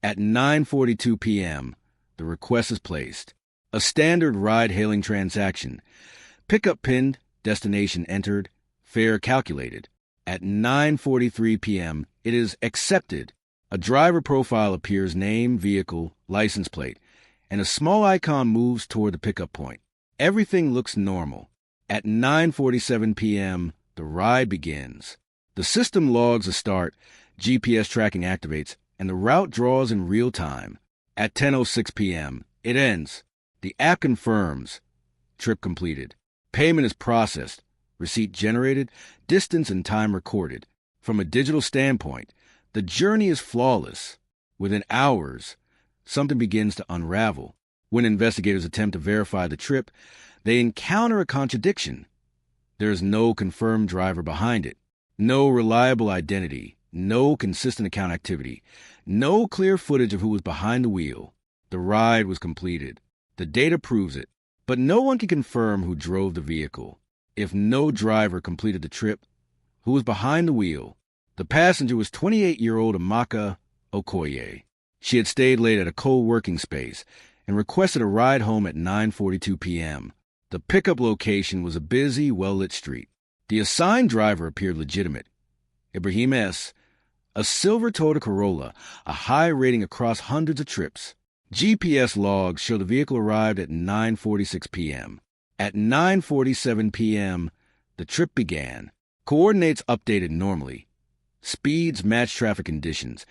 At 9:42 p.m., the request is placed. A standard ride-hailing transaction. Pickup pinned, destination entered, fare calculated. At 9:43 p.m., it is accepted. A driver profile appears: name, vehicle, license plate, and a small icon moves toward the pickup point. Everything looks normal. At 9:47 p.m., the ride begins. The system logs a start, GPS tracking activates, and the route draws in real time. At 10:06 p.m., it ends. The app confirms. Trip completed. Payment is processed. Receipt generated. Distance and time recorded. From a digital standpoint, the journey is flawless. Within hours, something begins to unravel. When investigators attempt to verify the trip, they encounter a contradiction. There is no confirmed driver behind it, no reliable identity, no consistent account activity, no clear footage of who was behind the wheel. The ride was completed. The data proves it, but no one can confirm who drove the vehicle. If no driver completed the trip, who was behind the wheel? The passenger was 28-year-old Amaka Okoye. She had stayed late at a co-working space and requested a ride home at 9:42 p.m. The pickup location was a busy, well-lit street. The assigned driver appeared legitimate. Ibrahim S., a silver Toyota Corolla, a high rating across hundreds of trips. GPS logs show the vehicle arrived at 9:46 p.m. At 9:47 p.m., the trip began. Coordinates updated normally. Speeds matched traffic conditions,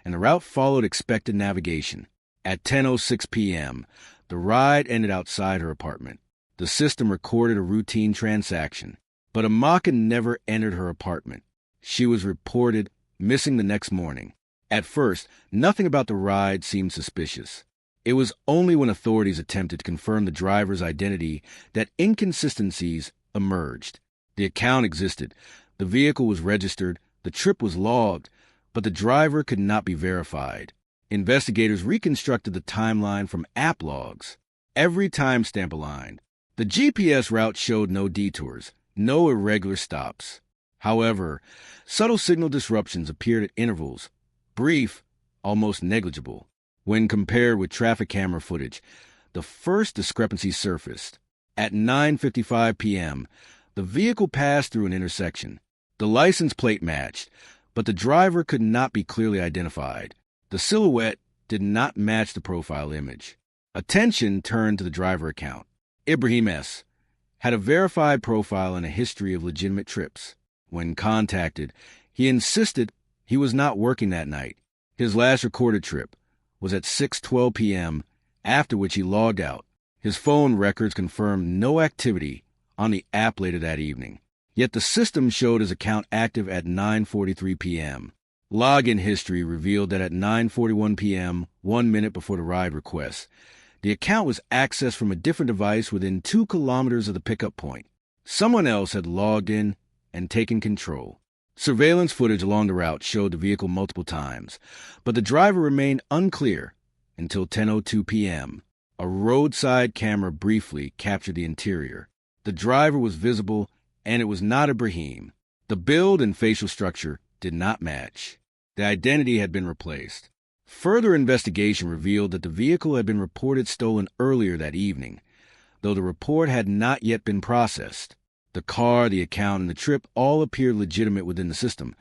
and the route followed expected navigation. At 10:06 p.m., the ride ended outside her apartment. The system recorded a routine transaction, but Amaka never entered her apartment. She was reported missing the next morning. At first, nothing about the ride seemed suspicious. It was only when authorities attempted to confirm the driver's identity that inconsistencies emerged. The account existed, the vehicle was registered, the trip was logged, but the driver could not be verified. Investigators reconstructed the timeline from app logs. Every timestamp aligned. The GPS route showed no detours, no irregular stops. However, subtle signal disruptions appeared at intervals, brief, almost negligible. When compared with traffic camera footage, the first discrepancy surfaced. At 9:55 p.m., the vehicle passed through an intersection. The license plate matched, but the driver could not be clearly identified. The silhouette did not match the profile image. Attention turned to the driver account. Ibrahim S. had a verified profile and a history of legitimate trips. When contacted, he insisted he was not working that night. His last recorded trip was at 6:12 p.m., after which he logged out. His phone records confirmed no activity on the app later that evening. Yet the system showed his account active at 9:43 p.m. Login history revealed that at 9:41 p.m., 1 minute before the ride request, the account was accessed from a different device within 2 kilometers of the pickup point. Someone else had logged in and taken control. Surveillance footage along the route showed the vehicle multiple times, but the driver remained unclear until 10:02 p.m. A roadside camera briefly captured the interior. The driver was visible, and it was not Ibrahim. The build and facial structure did not match. The identity had been replaced. Further investigation revealed that the vehicle had been reported stolen earlier that evening, though the report had not yet been processed. The car, the account, and the trip all appeared legitimate within the system,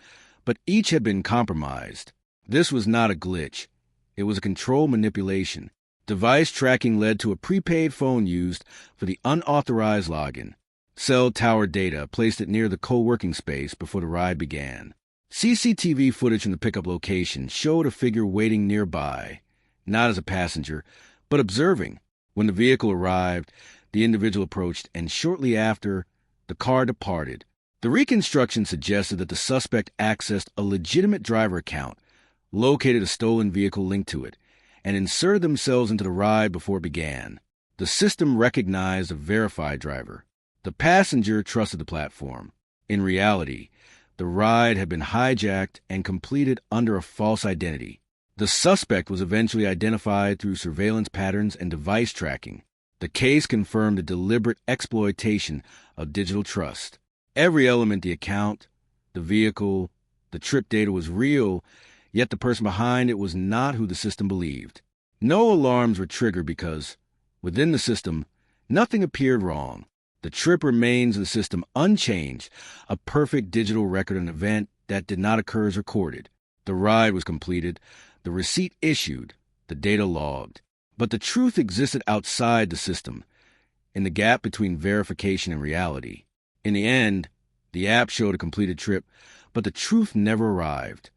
but each had been compromised. This was not a glitch. It was a control manipulation. Device tracking led to a prepaid phone used for the unauthorized login. Cell tower data placed it near the co-working space before the ride began. CCTV footage from the pickup location showed a figure waiting nearby, not as a passenger, but observing. When the vehicle arrived, the individual approached, and shortly after, the car departed. The reconstruction suggested that the suspect accessed a legitimate driver account, located a stolen vehicle linked to it, and inserted themselves into the ride before it began. The system recognized a verified driver. The passenger trusted the platform. In reality, the ride had been hijacked and completed under a false identity. The suspect was eventually identified through surveillance patterns and device tracking. The case confirmed the deliberate exploitation of digital trust. Every element, the account, the vehicle, the trip data was real, Yet the person behind it was not who the system believed. No alarms were triggered because, within the system, nothing appeared wrong. The trip remains in the system unchanged, a perfect digital record of an event that did not occur as recorded. The ride was completed, the receipt issued, the data logged. But the truth existed outside the system, in the gap between verification and reality. In the end, the app showed a completed trip, but the truth never arrived.